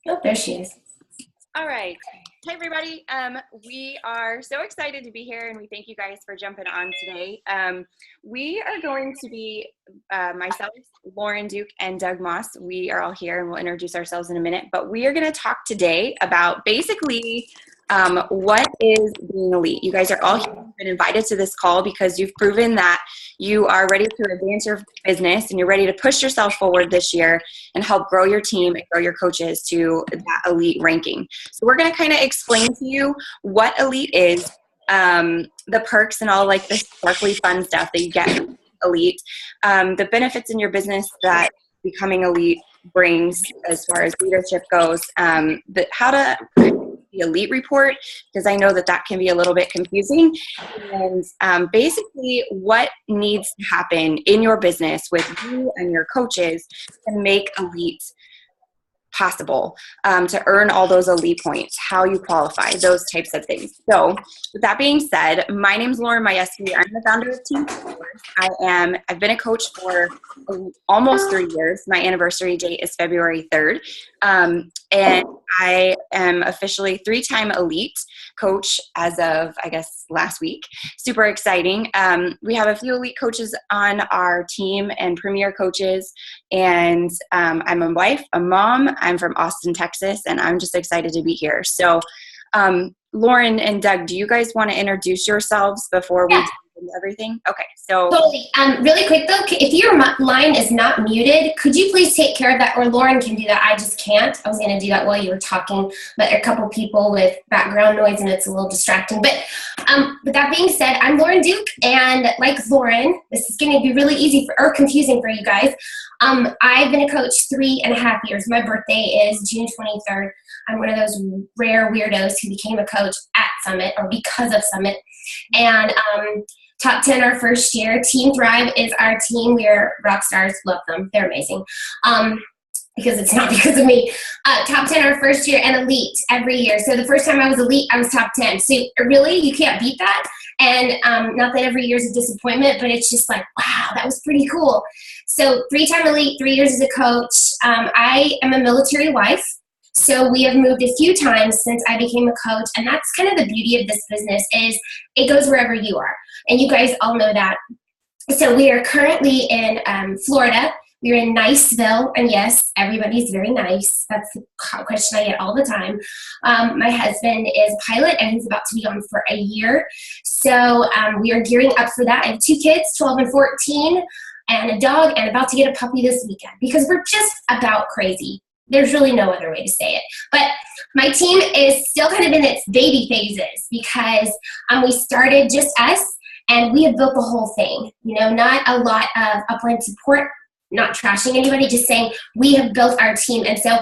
Oh, there she is. All right. Hey, everybody. We are so excited to be here, and we thank you guys for jumping on today. We are going to be myself, Lauren Duke, and Doug Moss. We are all here, and we'll introduce ourselves in a minute. But we are going to talk today about basically what is being elite. You guys are all here, been invited to this call because you've proven that you are ready to advance your business and you're ready to push yourself forward this year and help grow your team and grow your coaches to that elite ranking. So we're going to kind of explain to you what elite is, the perks and all like the sparkly fun stuff that you get from elite, the benefits in your business that becoming elite brings as far as leadership goes, how to the elite report, because I know that that can be a little bit confusing, and basically what needs to happen in your business with you and your coaches to make elite possible, to earn all those elite points, how you qualify, those types of things. So with that being said, my name is Lauren Majewski. I'm the founder of Team Beachbody. I've been a coach for almost 3 years. My anniversary date is February 3rd. And I am officially 3-time elite coach as of, I guess, last week. Super exciting. We have a few elite coaches on our team and premier coaches. And I'm a wife, a mom. I'm from Austin, Texas, and I'm just excited to be here. So Lauren and Doug, do you guys want to introduce yourselves before we everything? Okay, so totally. Really quick though, if your line is not muted, could you please take care of that? Or Lauren can do that. I just can't. I was going to do that while you were talking, but there are a couple people with background noise and it's a little distracting. But with that being said, I'm Lauren Duke, and like Lauren, this is going to be really easy or confusing for you guys. I've been a coach 3.5 years. My birthday is June 23rd. I'm one of those rare weirdos who became a coach at Summit or because of Summit. And top 10 our first year. Team Thrive is our team. We're rock stars. Love them. They're amazing. Because it's not because of me. Top 10 our first year and elite every year. So the first time I was elite, I was top 10. So really, you can't beat that. And not that every year is a disappointment, but it's just like, wow, that was pretty cool. So 3-time elite, 3 years as a coach. I am a military wife. So we have moved a few times since I became a coach, and that's kind of the beauty of this business is it goes wherever you are, and you guys all know that. So we are currently in Florida. We're in Niceville, and yes, everybody's very nice. That's the question I get all the time. My husband is a pilot, and he's about to be on for a year. So we are gearing up for that. I have 2 kids, 12 and 14, and a dog, and about to get a puppy this weekend because we're just about crazy. There's really no other way to say it. But my team is still kind of in its baby phases because we started just us, and we have built the whole thing. You know, not a lot of upline support, not trashing anybody, just saying we have built our team. And so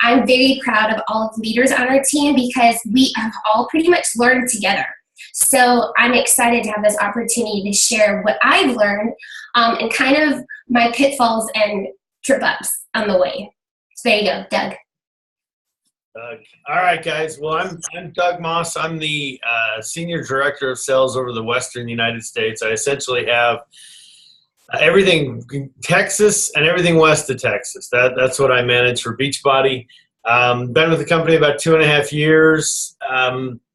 I'm very proud of all of the leaders on our team because we have all pretty much learned together. So I'm excited to have this opportunity to share what I've learned and kind of my pitfalls and trip-ups on the way. So there you go, Doug. All right, guys. Well, I'm Doug Moss. I'm the Senior Director of Sales over the Western United States. I essentially have everything Texas and everything west of Texas. That's what I manage for Beachbody. Been with the company about 2.5 years.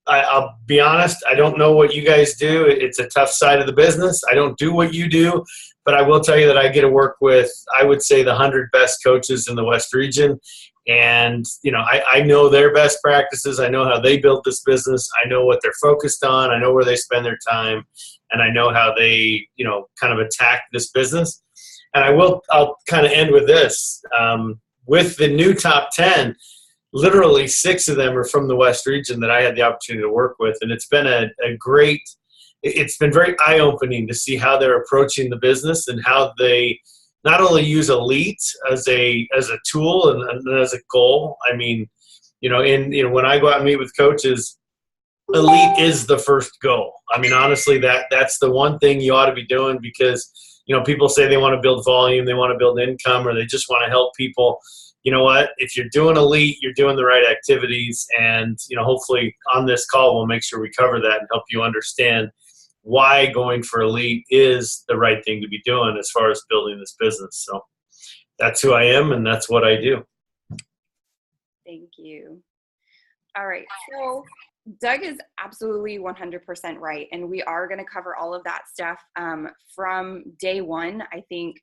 I'll be honest, I don't know what you guys do. It's a tough side of the business. I don't do what you do. But I will tell you that I get to work with, I would say, the 100 best coaches in the West region. And, you know, I know their best practices. I know how they built this business. I know what they're focused on. I know where they spend their time. And I know how they, you know, kind of attack this business. And I'll kind of end with this. With the new top 10, literally 6 of them are from the West region that I had the opportunity to work with. And it's been it's been very eye-opening to see how they're approaching the business and how they not only use elite as a tool and as a goal. I mean, when I go out and meet with coaches, elite is the first goal. I mean, honestly, that's the one thing you ought to be doing because, people say they want to build volume, they want to build income, or they just want to help people. You know what? If you're doing elite, you're doing the right activities. And, hopefully on this call, we'll make sure we cover that and help you understand why going for elite is the right thing to be doing as far as building this business. So that's who I am and that's what I do. Thank you. All right. So Doug is absolutely 100% right. And we are going to cover all of that stuff from day one. I think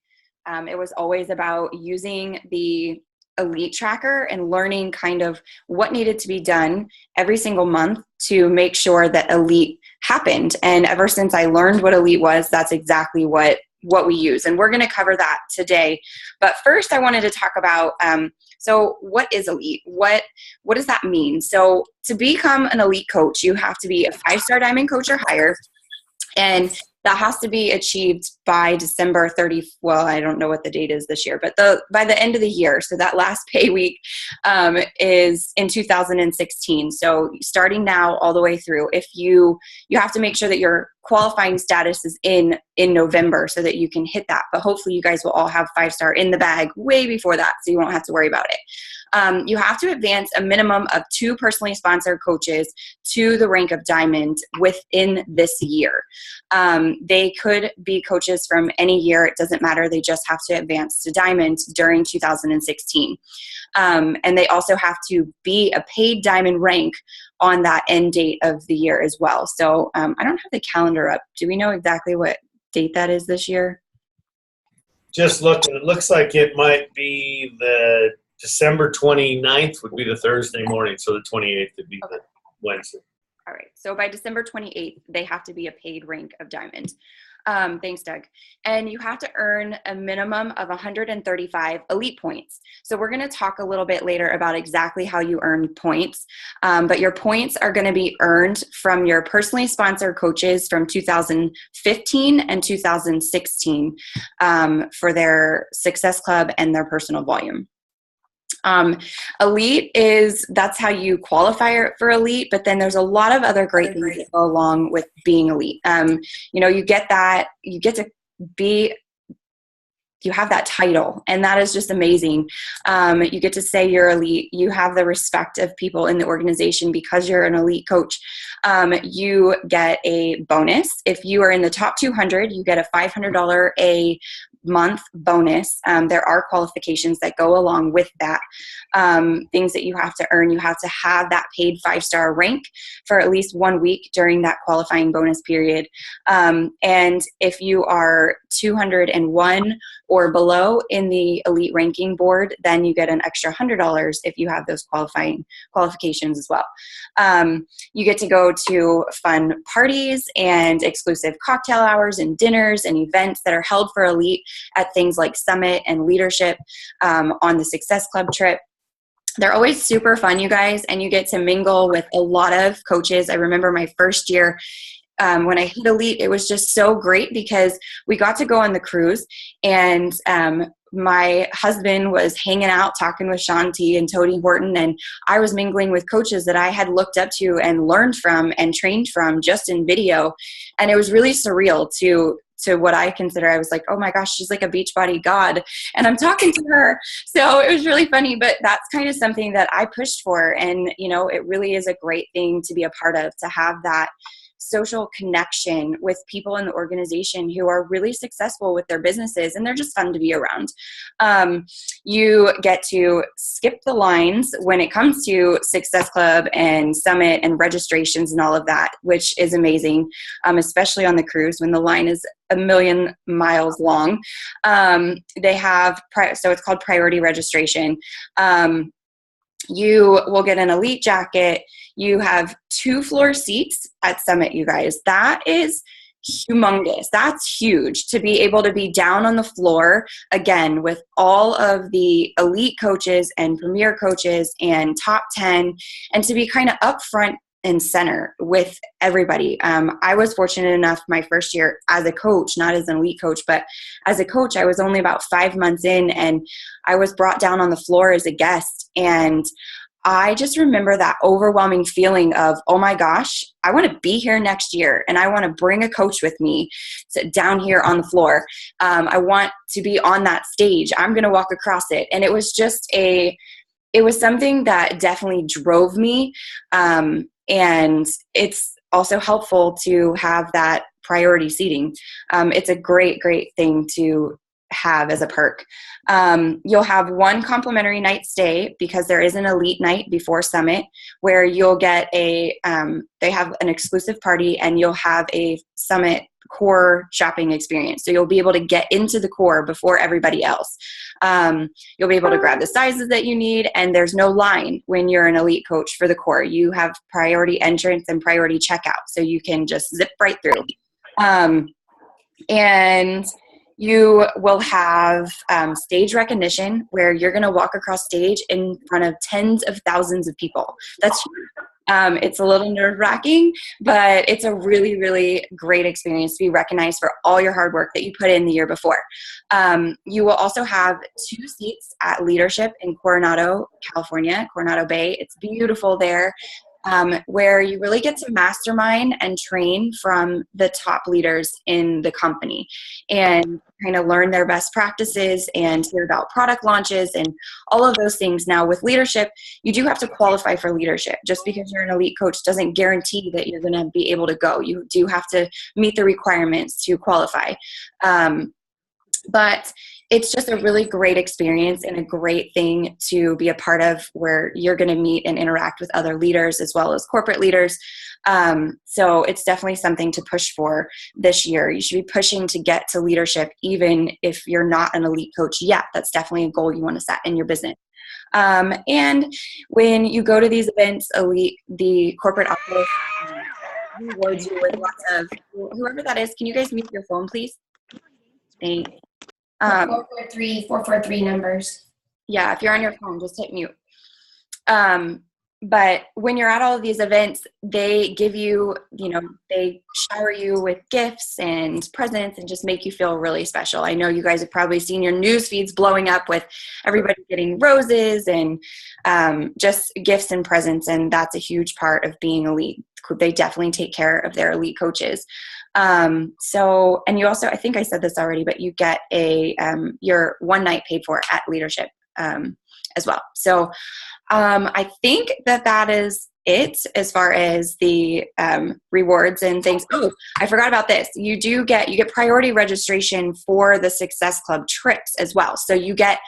it was always about using the Elite tracker and learning kind of what needed to be done every single month to make sure that Elite happened. And ever since I learned what Elite was, that's exactly what we use. And we're going to cover that today. But first I wanted to talk about, so what is Elite? What does that mean? So to become an Elite coach, you have to be a 5-star diamond coach or higher. And that has to be achieved by December 30. Well, I don't know what the date is this year, but by the end of the year. So that last pay week is in 2016. So starting now all the way through, if you have to make sure that your qualifying status is in November so that you can hit that. But hopefully you guys will all have 5-star in the bag way before that, so you won't have to worry about it. You have to advance a minimum of 2 personally sponsored coaches to the rank of diamond within this year. They could be coaches from any year. It doesn't matter. They just have to advance to diamond during 2016. And they also have to be a paid diamond rank on that end date of the year as well. So I don't have the calendar up. Do we know exactly what date that is this year? Just looking, it looks like it might be the December 29th would be the Thursday morning, so the 28th would be the Wednesday. All right. So by December 28th, they have to be a paid rank of diamond. Thanks, Doug. And you have to earn a minimum of 135 Elite points. So we're going to talk a little bit later about exactly how you earn points. But your points are going to be earned from your personally sponsored coaches from 2015 and 2016 for their Success Club and their personal volume. Elite that's how you qualify for Elite, but then there's a lot of other great things that go along with being Elite. You get to be, you have that title, and that is just amazing. You get to say you're Elite. You have the respect of people in the organization because you're an Elite coach. You get a bonus. If you are in the top 200, you get a $500 a month bonus. There are qualifications that go along with that. Things that you have to earn. You have to have that paid 5-star rank for at least 1 week during that qualifying bonus period. And if you are 201 or below in the Elite ranking board, then you get an extra $100 if you have those qualifications as well. You get to go to fun parties and exclusive cocktail hours and dinners and events that are held for Elite at things like Summit and Leadership on the Success Club trip. They're always super fun, you guys, and you get to mingle with a lot of coaches. I remember my first year when I hit Elite, it was just so great because we got to go on the cruise, and my husband was hanging out talking with Shanti and Tony Horton, and I was mingling with coaches that I had looked up to and learned from and trained from just in video. And it was really surreal to what I consider. I was like, oh my gosh, she's like a Beachbody god, and I'm talking to her. So it was really funny, but that's kind of something that I pushed for. And, it really is a great thing to be a part of, to have that social connection with people in the organization who are really successful with their businesses, and they're just fun to be around. You get to skip the lines when it comes to Success Club and Summit and registrations and all of that, which is amazing, especially on the cruise when the line is a million miles long. They have, so it's called priority registration. You will get an Elite jacket. You have 2 floor seats at Summit, you guys. That is humongous. That's huge to be able to be down on the floor again with all of the Elite coaches and premier coaches and top 10, and to be kind of up front and center with everybody. I was fortunate enough my first year as a coach, not as an Elite coach, but as a coach, I was only about 5 months in, and I was brought down on the floor as a guest. And I just remember that overwhelming feeling of, oh my gosh, I want to be here next year, and I want to bring a coach with me down here on the floor. I want to be on that stage. I'm going to walk across it. And it was just it was something that definitely drove me. And it's also helpful to have that priority seating. It's a great, great thing to have as a perk. You'll have one complimentary night stay because there is an elite night before Summit where you'll get they have an exclusive party and you'll have a Summit core shopping experience. So you'll be able to get into the core before everybody else. You'll be able to grab the sizes that you need, and there's no line when you're an elite coach for the core. You have priority entrance and priority checkout, so you can just zip right through. And you will have stage recognition where you're going to walk across stage in front of tens of thousands of people. That's it's a little nerve-wracking, but it's a really, really great experience to be recognized for all your hard work that you put in the year before. You will also have 2 seats at Leadership in Coronado, California, Coronado Bay. It's beautiful there. Where you really get to mastermind and train from the top leaders in the company and kind of learn their best practices and hear about product launches and all of those things. Now with leadership, you do have to qualify for leadership. Just because you're an elite coach doesn't guarantee that you're going to be able to go. You do have to meet the requirements to qualify. But it's just a really great experience and a great thing to be a part of where you're going to meet and interact with other leaders as well as corporate leaders. So it's definitely something to push for this year. You should be pushing to get to leadership even if you're not an elite coach yet. That's definitely a goal you want to set in your business. And when you go to these events, the corporate office rewards you with lots of, whoever that is, can you guys mute your phone, please? Thanks. 443 numbers. Yeah, if you're on your phone, just hit mute. But when you're at all of these events, they give you, they shower you with gifts and presents and just make you feel really special. I know you guys have probably seen your news feeds blowing up with everybody getting roses and just gifts and presents, and that's a huge part of being elite. They definitely take care of their elite coaches. So, and you also, I think I said this already, but you get your one night paid for at Leadership as well. So I think that is it as far as the rewards and things. Oh, I forgot about this. You get priority registration for the Success Club trips as well. So you get,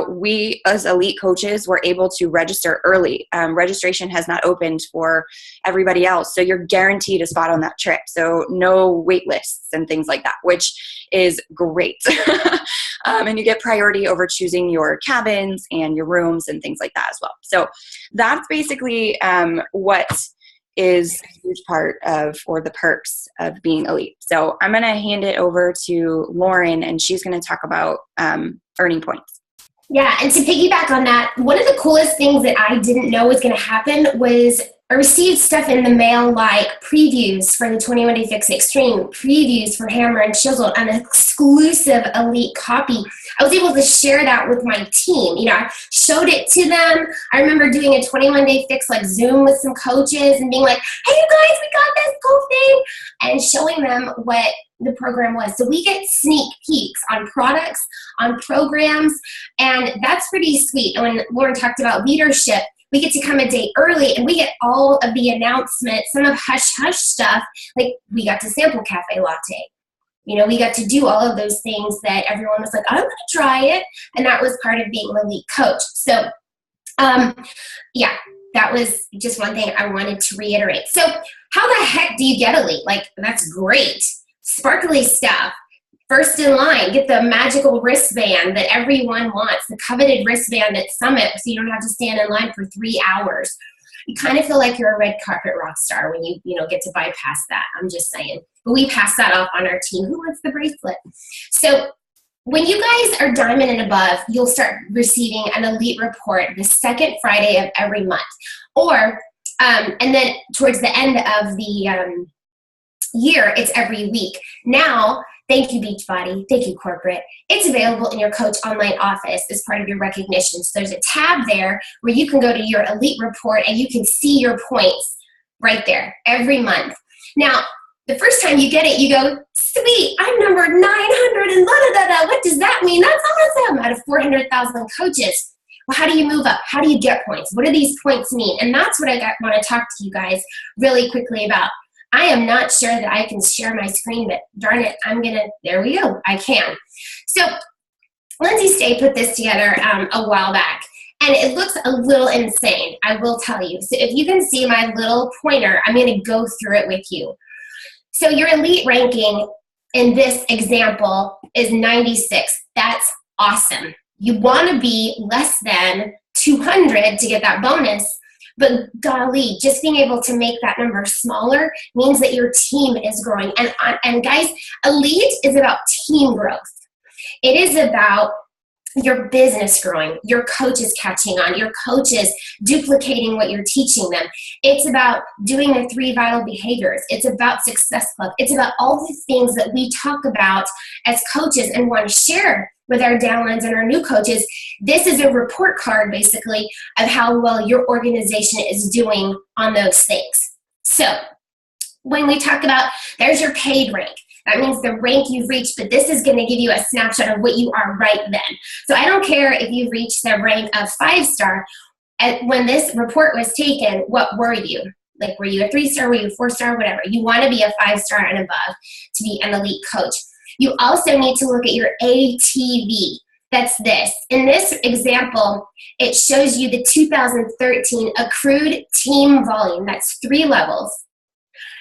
we as elite coaches were able to register early. Registration has not opened for everybody else. So you're guaranteed a spot on that trip. So no wait lists and things like that, which is great. And you get priority over choosing your cabins and your rooms and things like that as well. So that's basically what is a huge part of, or the perks of being elite. So I'm going to hand it over to Lauren, and she's going to talk about earning points. Yeah, and to piggyback on that, one of the coolest things that I didn't know was going to happen was I received stuff in the mail like previews for the 21 Day Fix Extreme, previews for Hammer and Chisel, an exclusive elite copy. I was able to share that with my team. I showed it to them. I remember doing a 21 Day Fix like Zoom with some coaches and being like, hey, you guys, we got this cool thing, and showing them what the program was. So we get sneak peeks on products, on programs, and that's pretty sweet. And when Lauren talked about leadership, we get to come a day early and we get all of the announcements, some of hush-hush stuff, like we got to sample Cafe Latte. We got to do all of those things that everyone was like, I'm going to try it. And that was part of being an elite coach. So, yeah, that was just one thing I wanted to reiterate. So how the heck do you get elite? Like, that's great. Sparkly stuff. First in line, get the magical wristband that everyone wants, the coveted wristband at Summit, so you don't have to stand in line for 3 hours. You kind of feel like you're a red carpet rock star when you get to bypass that. I'm just saying. But we pass that off on our team. Who wants the bracelet? So when you guys are diamond and above, you'll start receiving an elite report the second Friday of every month. Or, and then towards the end of the year, it's every week. Now, thank you, Beachbody. Thank you, corporate. It's available in your coach online office as part of your recognition. So there's a tab there where you can go to your elite report and you can see your points right there every month. Now, the first time you get it, you go, sweet, I'm number 900 and da-da-da-da. What does that mean? That's awesome. Out of 400,000 coaches. Well, how do you move up? How do you get points? What do these points mean? And that's what I want to talk to you guys really quickly about. I am not sure that I can share my screen, but darn it, there we go, I can. So Lindsay Stay put this together a while back, and it looks a little insane, I will tell you. So if you can see my little pointer, I'm going to go through it with you. So your elite ranking in this example is 96. That's awesome. You want to be less than 200 to get that bonus, but golly, just being able to make that number smaller means that your team is growing. And guys, elite is about team growth. It is about your business growing, your coaches catching on, your coaches duplicating what you're teaching them. It's about doing the 3 vital behaviors. It's about Success Club. It's about all the things that we talk about as coaches and want to share with our downlines and our new coaches. This is a report card, basically, of how well your organization is doing on those things. So when we talk about, there's your paid rank. That means the rank you've reached, but this is going to give you a snapshot of what you are right then. So I don't care if you've reached the rank of 5-star. When this report was taken, what were you? Like, were you a 3-star, were you a 4-star, whatever. You want to be a 5-star and above to be an elite coach. You also need to look at your ATV. That's this. In this example, it shows you the 2013 accrued team volume. That's 3 levels.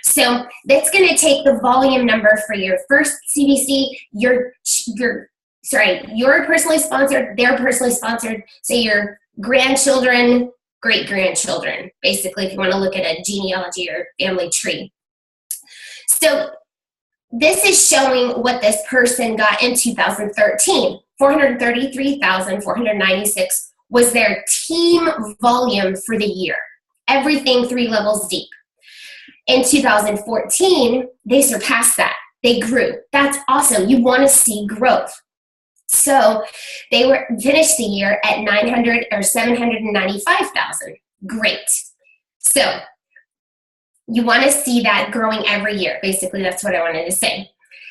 So that's going to take the volume number for your first CBC, you're personally sponsored, they're personally sponsored, say your grandchildren, great-grandchildren, basically, if you want to look at a genealogy or family tree. So this is showing what this person got in 2013. 433,496 was their team volume for the year. Everything 3 levels deep. In 2014, they surpassed that. They grew. That's awesome. You want to see growth. So they finished the year at 795,000. Great. So you want to see that growing every year. Basically, that's what I wanted to say.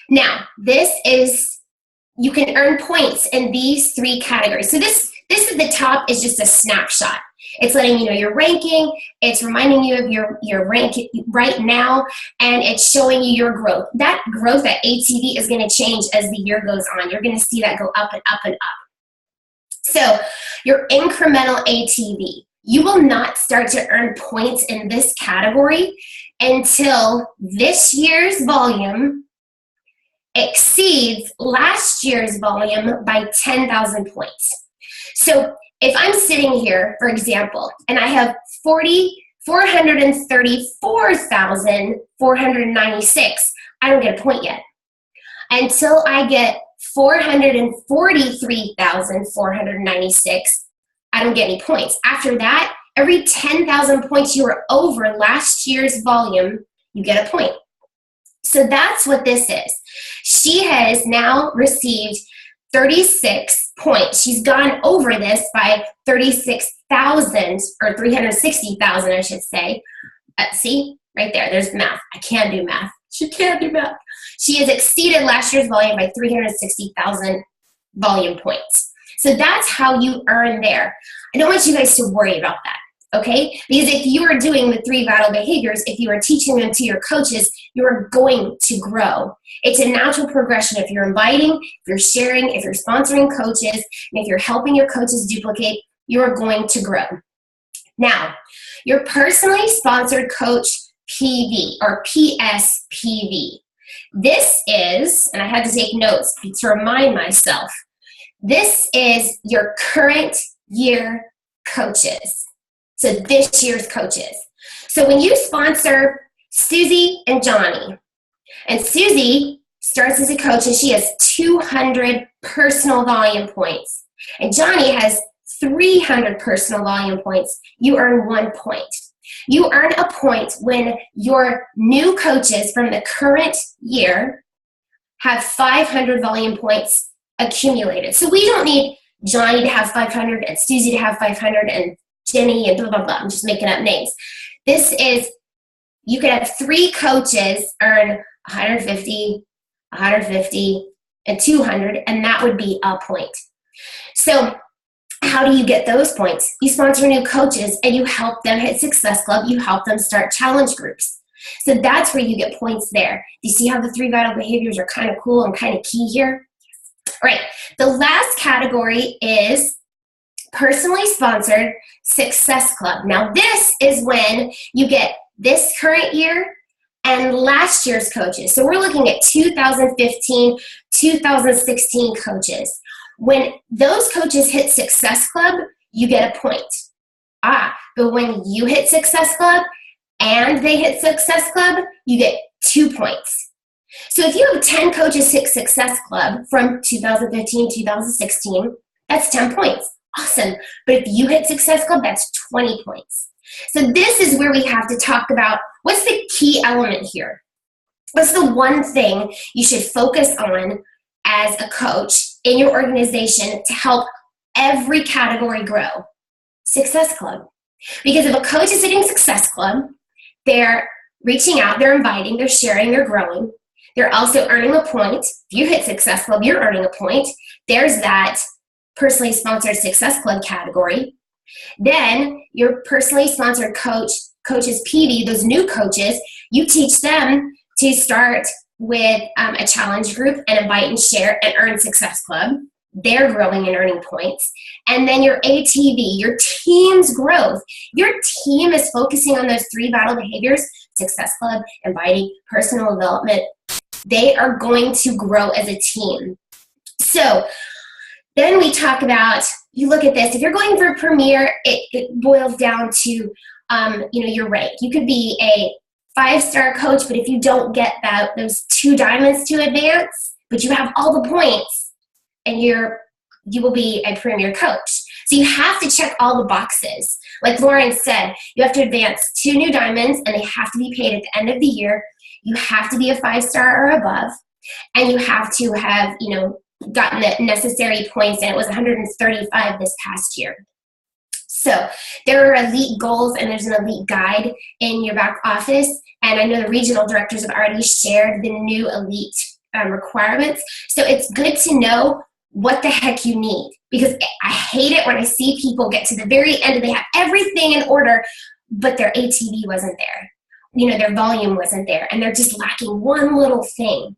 Now, you can earn points in these 3 categories. So this is the top is just a snapshot. It's letting you know your ranking, it's reminding you of your rank right now, and it's showing you your growth. That growth at ATV is going to change as the year goes on. You're going to see that go up and up and up. So your incremental ATV, you will not start to earn points in this category until this year's volume exceeds last year's volume by 10,000 points. So if I'm sitting here, for example, and I have 434,496, I don't get a point yet. Until I get 443,496, I don't get any points. After that, every 10,000 points you are over last year's volume, you get a point. So that's what this is. She has now received 36 points. She's gone over this by 36,000 or 360,000, I should say. See, right there, there's math. I can't do math. She can't do math. She has exceeded last year's volume by 360,000 volume points. So that's how you earn there. I don't want you guys to worry about that. Okay? Because if you are doing the 3 vital behaviors, if you are teaching them to your coaches, you are going to grow. It's a natural progression. If you're inviting, if you're sharing, if you're sponsoring coaches, and if you're helping your coaches duplicate, you are going to grow. Now, your personally sponsored coach PV or PSPV. This is, and I had to take notes to remind myself, this is your current year coaches. So this year's coaches. So when you sponsor Susie and Johnny, and Susie starts as a coach and she has 200 personal volume points, and Johnny has 300 personal volume points, you earn 1 point. You earn a point when your new coaches from the current year have 500 volume points accumulated. So we don't need Johnny to have 500 and Susie to have 500 and Jenny and blah, blah, blah. I'm just making up names. This is, you could have 3 coaches earn 150, 150, and 200, and that would be a point. So how do you get those points? You sponsor new coaches and you help them hit Success Club. You help them start challenge groups. So that's where you get points there. Do you see how the 3 vital behaviors are kind of cool and kind of key here? Right. The last category is personally sponsored Success Club. Now, this is when you get this current year and last year's coaches. So we're looking at 2015, 2016 coaches. When those coaches hit Success Club, you get a point. But when you hit Success Club and they hit Success Club, you get 2 points. So if you have 10 coaches hit Success Club from 2015, 2016, that's 10 points. Awesome. But if you hit Success Club, that's 20 points. So this is where we have to talk about what's the key element here. What's the one thing you should focus on as a coach in your organization to help every category grow? Success Club. Because if a coach is hitting Success Club, they're reaching out, they're inviting, they're sharing, they're growing. They're also earning a point. If you hit Success Club, you're earning a point. There's that personally sponsored Success Club category. Then your personally sponsored coaches PB, those new coaches, you teach them to start with a challenge group and invite and share and earn Success Club. They're growing and earning points. And then your ATV, your team's growth. Your team is focusing on those 3 vital behaviors: Success Club, inviting, personal development. They are going to grow as a team. So then we talk about, you look at this, if you're going for a premier, it boils down to your rank. You could be a 5-star coach, but if you don't get those 2 diamonds to advance, but you have all the points, and you will be a premier coach. So you have to check all the boxes. Like Lauren said, you have to advance 2 new diamonds, and they have to be paid at the end of the year. You have to be a 5-star or above, and you have to have, gotten the necessary points, and it was 135 this past year. So there are elite goals, and there's an elite guide in your back office, and I know the regional directors have already shared the new elite requirements. So it's good to know what the heck you need, because I hate it when I see people get to the very end and they have everything in order, but their ATV wasn't there. Their volume wasn't there, and they're just lacking one little thing.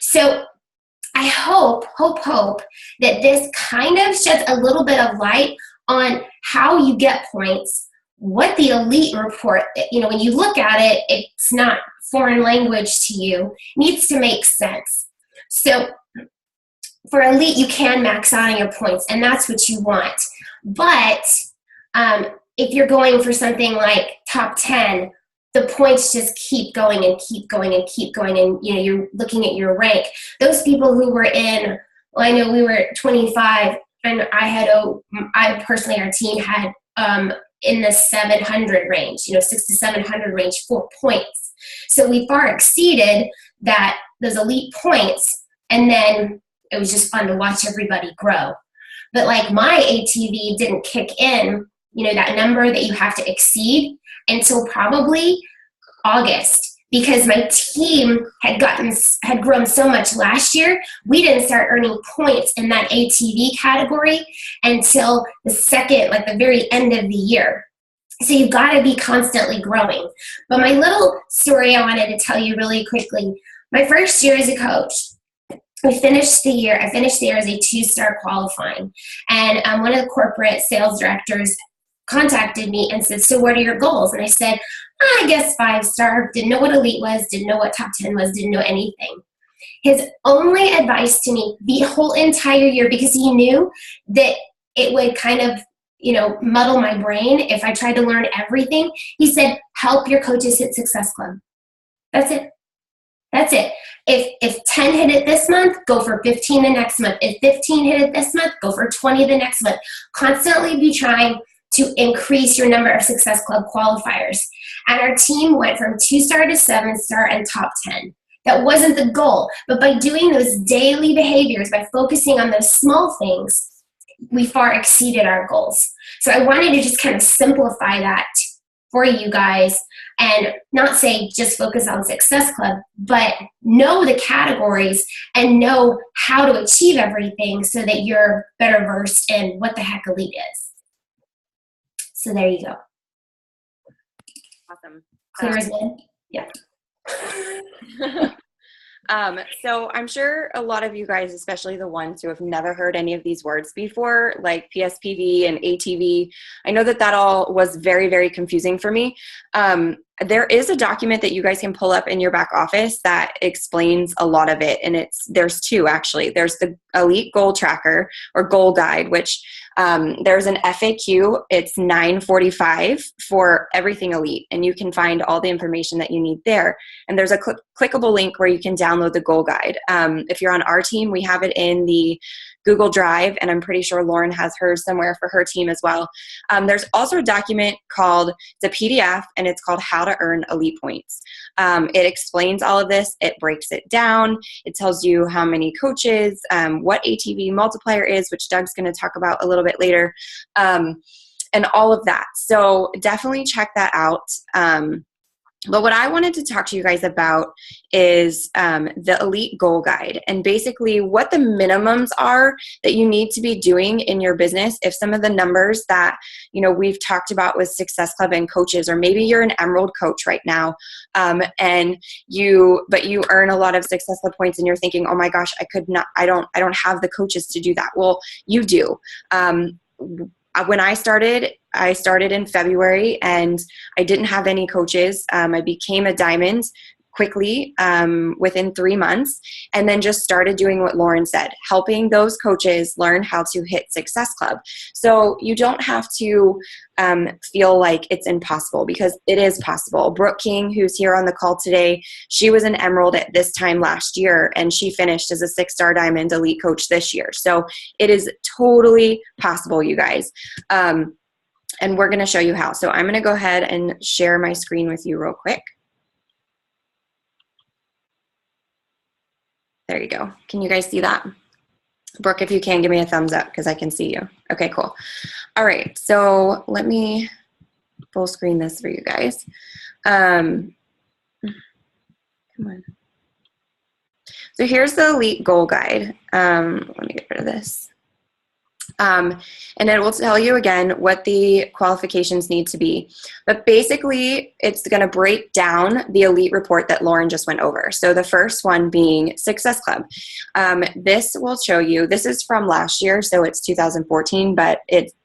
So I hope that this kind of sheds a little bit of light on how you get points, what the elite report, when you look at it, it's not foreign language to you, it needs to make sense. So for elite, you can max out on your points, and that's what you want. But if you're going for something like top 10, the points just keep going and keep going and keep going, and you're looking at your rank. Those people who were I know we were 25, and I personally, our team had in the 700 range, 600 to 700 range, 4 points. So we far exceeded those elite points, and then it was just fun to watch everybody grow. But like my ATV didn't kick in, that number that you have to exceed, until probably August, because my team had grown so much last year. We didn't start earning points in that ATV category until the very end of the year. So you've got to be constantly growing. But my little story I wanted to tell you really quickly, my first year as a coach, I finished the year as a 2-star qualifying, and one of the corporate sales directors contacted me and said, "So what are your goals?" And I said, "I guess 5-star, didn't know what elite was, didn't know what top 10 was, didn't know anything." His only advice to me the whole entire year, because he knew that it would kind of, muddle my brain if I tried to learn everything, he said, "Help your coaches hit Success Club." That's it. That's it. If 10 hit it this month, go for 15 the next month. If 15 hit it this month, go for 20 the next month. Constantly be trying to increase your number of Success Club qualifiers. And our team went from 2-star to 7-star and top 10. That wasn't the goal, but by doing those daily behaviors, by focusing on those small things, we far exceeded our goals. So I wanted to just kind of simplify that for you guys, and not say just focus on Success Club, but know the categories and know how to achieve everything so that you're better versed in what the heck elite is. So there you go. Awesome. Clear as mud? Yeah. So I'm sure a lot of you guys, especially the ones who have never heard any of these words before, like PSPV and ATV, I know that all was very, very confusing for me. There is a document that you guys can pull up in your back office that explains a lot of it. And there's two, actually. There's the Elite Goal Tracker or Goal Guide, which there's an FAQ. It's $9.45 for everything Elite. And you can find all the information that you need there. And there's a clickable link where you can download the Goal Guide. If you're on our team, we have it in the Google Drive, and I'm pretty sure Lauren has hers somewhere for her team as well. There's also a document called the PDF, and it's called How to Earn Elite Points. It explains all of this. It breaks it down. It tells you how many coaches, what ATV multiplier is, which Doug's going to talk about a little bit later, and all of that. So definitely check that out. But what I wanted to talk to you guys about is the Elite Goal Guide, and basically what the minimums are that you need to be doing in your business. If some of the numbers that we've talked about with Success Club and coaches, or maybe you're an Emerald coach right now, and you earn a lot of Success Club points, and you're thinking, oh my gosh, I don't have the coaches to do that. Well, you do. When I started in February, and I didn't have any coaches. I became a diamond quickly within 3 months, and then just started doing what Lauren said, helping those coaches learn how to hit Success Club. So you don't have to feel like it's impossible, because it is possible. Brooke King, who's here on the call today, she was an Emerald at this time last year, and she finished as a 6-star diamond elite coach this year. So it is totally possible, you guys. And we're going to show you how. So I'm going to go ahead and share my screen with you real quick. There you go. Can you guys see that? Brooke, if you can, give me a thumbs up because I can see you. Okay, cool. All right, so let me full screen this for you guys. Come on. So here's the Elite Goal Guide. Let me get rid of this. And it will tell you again what the qualifications need to be. But basically, it's going to break down the elite report that Lauren just went over. So the first one being Success Club. This will show you, this is from last year, so it's 2014, but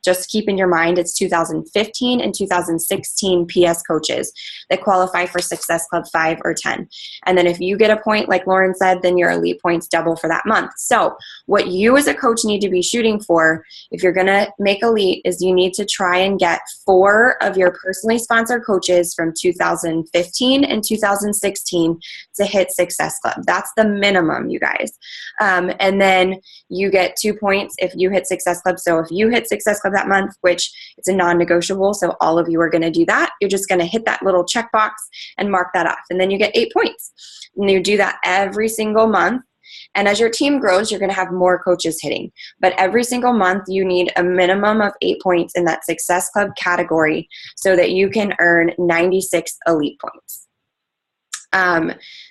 just keep in your mind it's 2015 and 2016 PS coaches that qualify for Success Club 5 or 10. And then if you get a point, like Lauren said, then your elite points double for that month. So what you as a coach need to be shooting for, if you're going to make elite, is you need to try and get 4 of your personally sponsored coaches from 2015 and 2016 to hit Success Club. That's the minimum, you guys. And then you get 2 points if you hit Success Club. So if you hit Success Club that month, which it's a non-negotiable, so all of you are going to do that, you're just going to hit that little checkbox and mark that off. And then you get 8 points. And you do that every single month. And as your team grows, you're going to have more coaches hitting. But every single month, you need a minimum of 8 points in that Success Club category so that you can earn 96 elite points.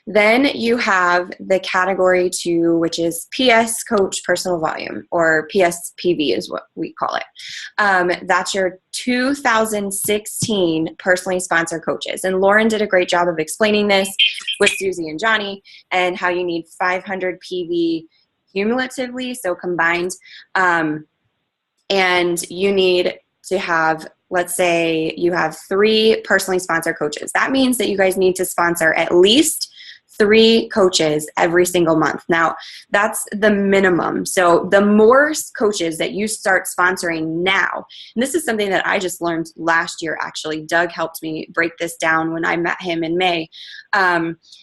Then you have the category 2, which is PS Coach Personal Volume, or PSPV is what we call it. That's your 2016 personally sponsored coaches. And Lauren did a great job of explaining this with Susie and Johnny, and how you need 500 PV cumulatively, so combined. And you need to have, let's say you have 3 personally sponsored coaches. That means that you guys need to sponsor at least 3 coaches every single month. Now, that's the minimum. So the more coaches that you start sponsoring now, and this is something that I just learned last year, actually. Doug helped me break this down when I met him in May,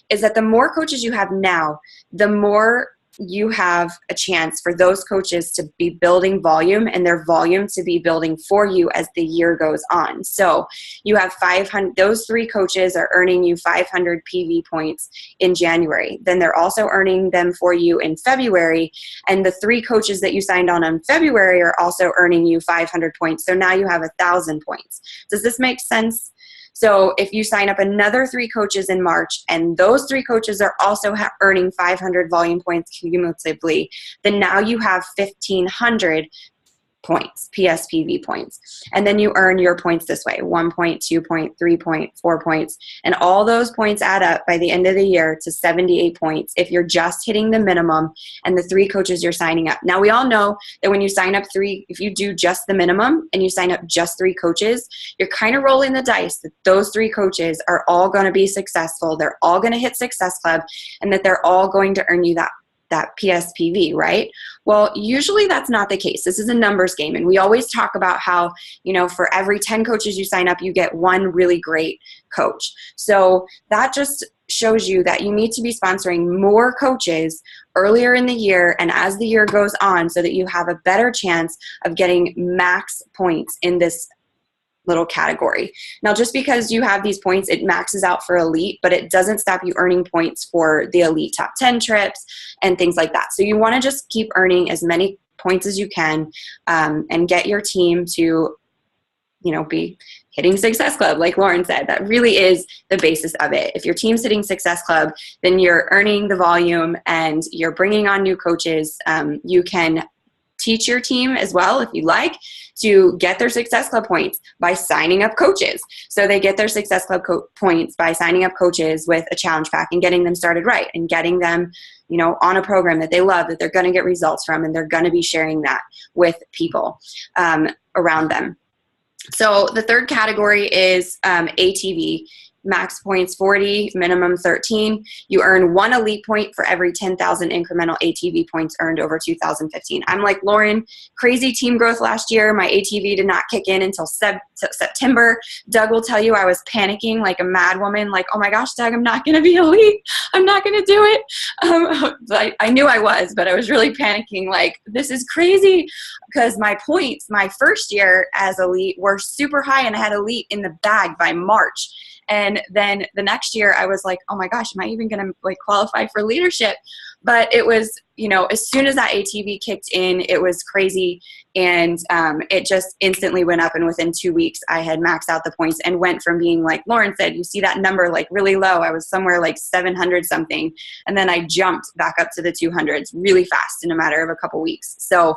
is that the more coaches you have now, the more you have a chance for those coaches to be building volume, and their volume to be building for you as the year goes on. So you have 500, those 3 coaches are earning you 500 PV points in January. Then they're also earning them for you in February. And the 3 coaches that you signed on in February are also earning you 500 points. So now you have 1,000 points. Does this make sense? So if you sign up another 3 coaches in March, and those 3 coaches are also earning 500 volume points cumulatively, then now you have 1,500 points, PSPV points. And then you earn your points this way, 1 point, 2 point, 3 point, 4 points. And all those points add up by the end of the year to 78 points if you're just hitting the minimum and the 3 coaches you're signing up. Now, we all know that when you sign up 3, if you do just the minimum and you sign up just 3 coaches, you're kind of rolling the dice that those 3 coaches are all going to be successful. They're all going to hit Success Club, and that they're all going to earn you that PSPV, right? Well, usually that's not the case. This is a numbers game. And we always talk about how, for every 10 coaches you sign up, you get 1 really great coach. So that just shows you that you need to be sponsoring more coaches earlier in the year and as the year goes on, so that you have a better chance of getting max points in this little category. Now, just because you have these points, it maxes out for elite, but it doesn't stop you earning points for the elite top 10 trips and things like that. So you want to just keep earning as many points as you can, and get your team to, be hitting Success Club, like Lauren said. That really is the basis of it. If your team's hitting Success Club, then you're earning the volume and you're bringing on new coaches. You can teach your team as well, if you like, to get their Success Club points by signing up coaches. So they get their Success Club points by signing up coaches with a challenge pack and getting them started right and getting them, on a program that they love, that they're going to get results from, and they're going to be sharing that with people around them. So the third category is ATV. Max points 40, minimum 13. You earn 1 elite point for every 10,000 incremental ATV points earned over 2015. I'm like Lauren, crazy team growth last year. My ATV did not kick in until September. Doug will tell you I was panicking like a mad woman, like, oh my gosh, Doug, I'm not going to be elite. I'm not going to do it. I knew I was, but I was really panicking like, this is crazy, because my points my first year as elite were super high, and I had elite in the bag by March. And then the next year I was like, oh my gosh, am I even going to qualify for leadership? But it was, as soon as that ATV kicked in, it was crazy. And it just instantly went up. And within 2 weeks I had maxed out the points and went from being, like Lauren said, you see that number really low. I was somewhere like 700 something. And then I jumped back up to the 200s really fast in a matter of a couple weeks. So,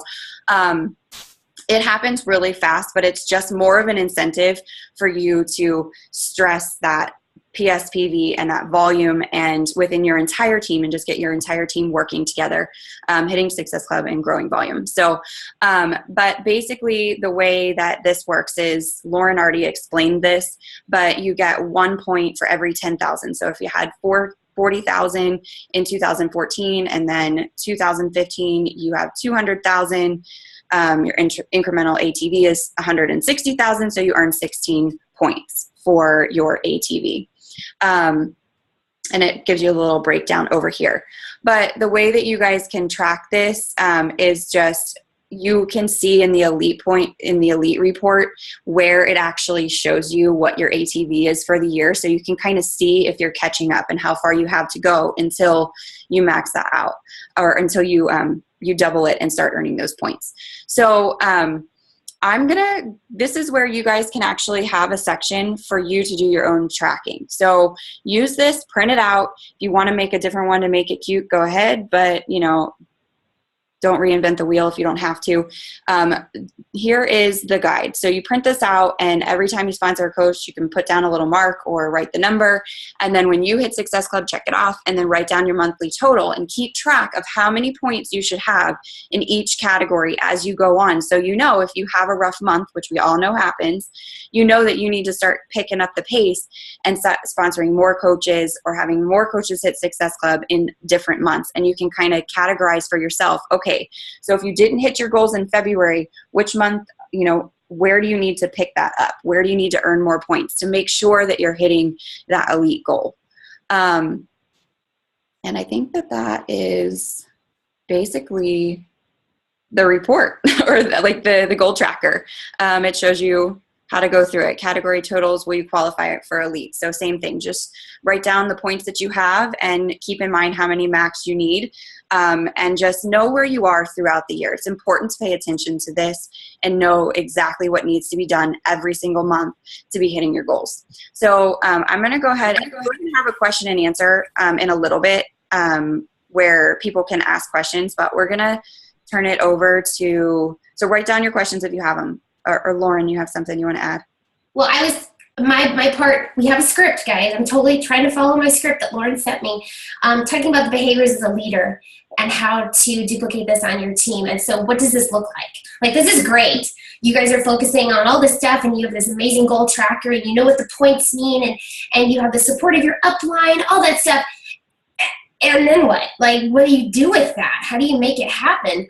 it happens really fast, but it's just more of an incentive for you to stress that PSPV and that volume and within your entire team, and just get your entire team working together, hitting Success Club and growing volume. So, but basically the way that this works is, Lauren already explained this, but you get 1 point for every 10,000. So if you had 40,000 in 2014, and then 2015, you have 200,000. Your incremental ATV is 160,000, so you earn 16 points for your ATV. And it gives you a little breakdown over here. But the way that you guys can track this is just, you can see in the elite report where it actually shows you what your ATV is for the year. So you can kind of see if you're catching up and how far you have to go until you max that out, or until you double it and start earning those points. So this is where you guys can actually have a section for you to do your own tracking. So use this, print it out. If you want to make a different one to make it cute, go ahead. But, don't reinvent the wheel if you don't have to. Here is the guide. So you print this out, and every time you sponsor a coach, you can put down a little mark or write the number. And then when you hit Success Club, check it off, and then write down your monthly total and keep track of how many points you should have in each category as you go on. So if you have a rough month, which we all know happens, that you need to start picking up the pace and start sponsoring more coaches or having more coaches hit Success Club in different months. And you can kind of categorize for yourself, okay, so if you didn't hit your goals in February, which month, where do you need to pick that up? Where do you need to earn more points to make sure that you're hitting that elite goal? And I think that is basically the report, or the goal tracker. It shows you how to go through it. Category totals, will you qualify for elite? So same thing, just write down the points that you have and keep in mind how many max you need, and just know where you are throughout the year. It's important to pay attention to this and know exactly what needs to be done every single month to be hitting your goals. So I'm going to go ahead and have a question and answer in a little bit, where people can ask questions, but we're going to turn it over to, so write down your questions if you have them. Or Lauren, you have something you want to add? Well, my part, we have a script, guys. I'm totally trying to follow my script that Lauren sent me. Talking about the behaviors as a leader and how to duplicate this on your team. And so what does this look like? Like, this is great. You guys are focusing on all this stuff and you have this amazing goal tracker and you know what the points mean and you have the support of your upline, all that stuff. And then what? Like, what do you do with that? How do you make it happen?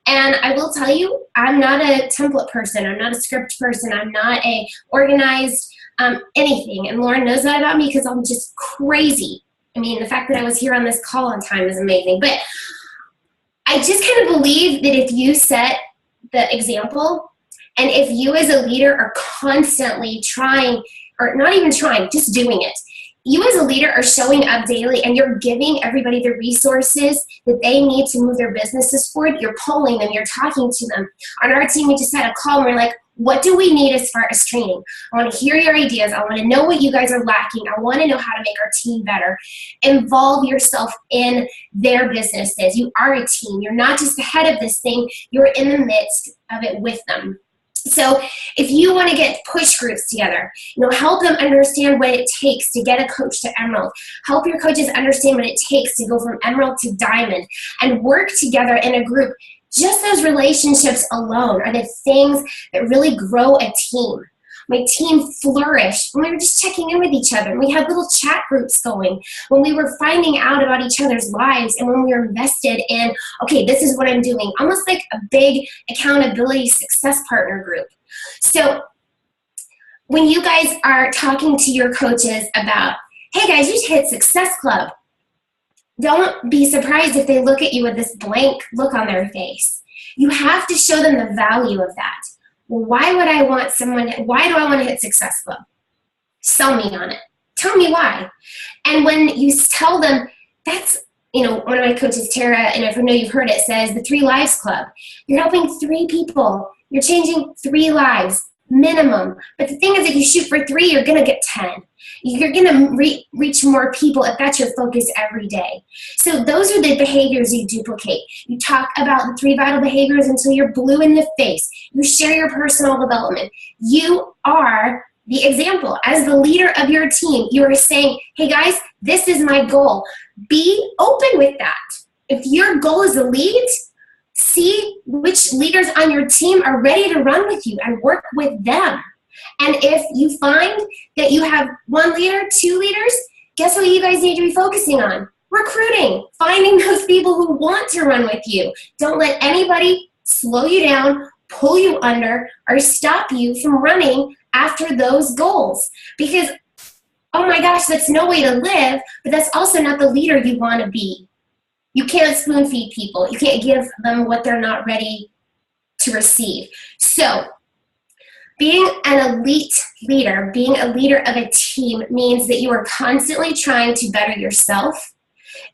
And I will tell you, I'm not a template person. I'm not a script person. I'm not a organized anything. And Lauren knows that about me because I'm just crazy. I mean, the fact that I was here on this call on time is amazing. But I just kind of believe that if you set the example and if you as a leader are constantly trying, or not even trying, just doing it, you as a leader are showing up daily and you're giving everybody the resources that they need to move their businesses forward. You're polling them, you're talking to them. On our team, we just had a call and we're like, what do we need as far as training? I want to hear your ideas. I want to know what you guys are lacking. I want to know how to make our team better. Involve yourself in their businesses. You are a team. You're not just the head of this thing. You're in the midst of it with them. So if you want to get push groups together, help them understand what it takes to get a coach to Emerald. Help your coaches understand what it takes to go from Emerald to Diamond and work together in a group. Just those relationships alone are the things that really grow a team. My team flourished when we were just checking in with each other. We had little chat groups going when we were finding out about each other's lives and when we were invested in, okay, this is what I'm doing. Almost like a big accountability success partner group. So when you guys are talking to your coaches about, hey guys, you should hit Success Club, don't be surprised if they look at you with this blank look on their face. You have to show them the value of that. Well, why do I want to hit Success Club? Sell me on it. Tell me why. And when you tell them, that's, one of my coaches, Tara, and if I know you've heard it, says the 3 Lives Club. You're helping 3 people. You're changing 3 lives, minimum. But the thing is, if you shoot for 3, you're going to get 10. You're going to reach more people if that's your focus every day. So those are the behaviors you duplicate. You talk about the 3 vital behaviors until you're blue in the face. You share your personal development. You are the example. As the leader of your team, you are saying, hey guys, this is my goal. Be open with that. If your goal is to lead, see which leaders on your team are ready to run with you and work with them. And if you find that you have 1 leader, 2 leaders, guess what you guys need to be focusing on? Recruiting, finding those people who want to run with you. Don't let anybody slow you down, pull you under, or stop you from running after those goals. Because, oh my gosh, that's no way to live, but that's also not the leader you want to be. You can't spoon feed people. You can't give them what they're not ready to receive. So, being an elite leader, being a leader of a team means that you are constantly trying to better yourself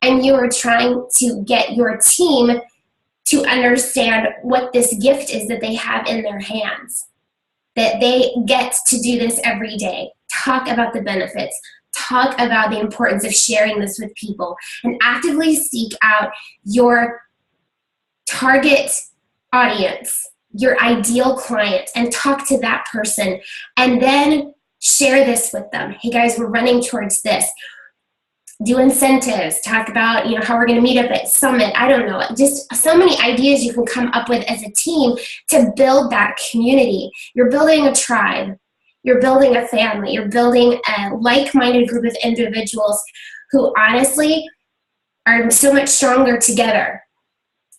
and you are trying to get your team to understand what this gift is that they have in their hands, that they get to do this every day. Talk about the benefits. Talk about the importance of sharing this with people and actively seek out your target audience, your ideal client, and talk to that person and then share this with them. Hey guys, we're running towards this. Do incentives, talk about how we're going to meet up at Summit. I don't know, just so many ideas you can come up with as a team to build that community. You're building a tribe. You're building a family. You're building a like-minded group of individuals who honestly are so much stronger together.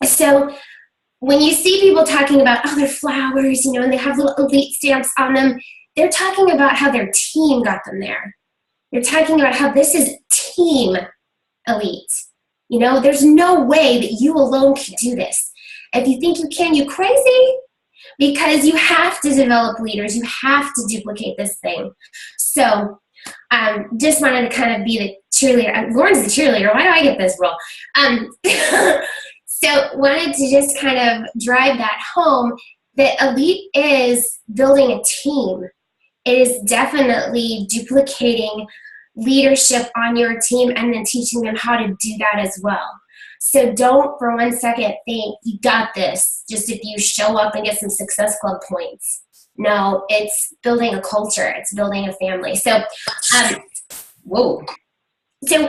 So when you see people talking about, oh, they're flowers, and they have little elite stamps on them, they're talking about how their team got them there. They're talking about how this is team elite. There's no way that you alone can do this. If you think you can, you crazy. Because you have to develop leaders. You have to duplicate this thing. So just wanted to kind of be the cheerleader. Lauren's the cheerleader. Why do I get this role? So wanted to just kind of drive that home that elite is building a team. It is definitely duplicating leadership on your team and then teaching them how to do that as well. So don't for 1 second think you got this just if you show up and get some Success Club points. No, it's building a culture. It's building a family. So, whoa. So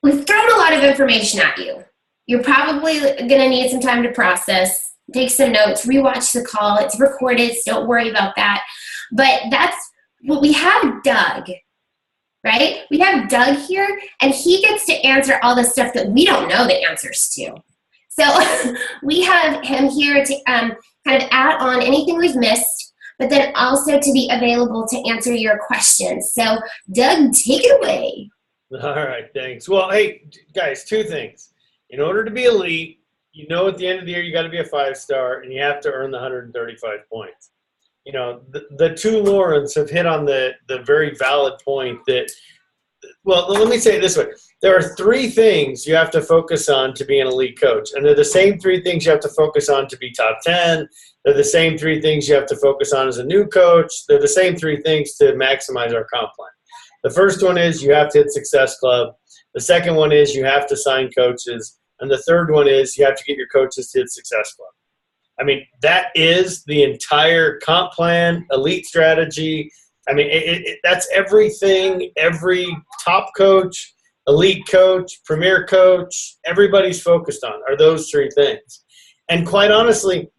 we've thrown a lot of information at you. You're probably going to need some time to process, take some notes, rewatch the call. It's recorded, so don't worry about that. But that's what we have Doug, right? We have Doug here, and he gets to answer all the stuff that we don't know the answers to. So we have him here to kind of add on anything we've missed, but then also to be available to answer your questions. So Doug, take it away. All right, thanks. Well, hey, guys, two things. In order to be elite, you know at the end of the year you got to be a 5-star, and you have to earn the 135 points. You know, the two Laurens have hit on the very valid point that, well, let me say it this way. There are 3 things you have to focus on to be an elite coach, and they're the same 3 things you have to focus on to be top 10. They're the same 3 things you have to focus on as a new coach. They're the same 3 things to maximize our comp plan. The first one is you have to hit Success Club. The second one is you have to sign coaches. And the third one is you have to get your coaches to hit Success Club. I mean, that is the entire comp plan, elite strategy. I mean, that's everything every top coach, elite coach, premier coach, everybody's focused on are those 3 things. And quite honestly,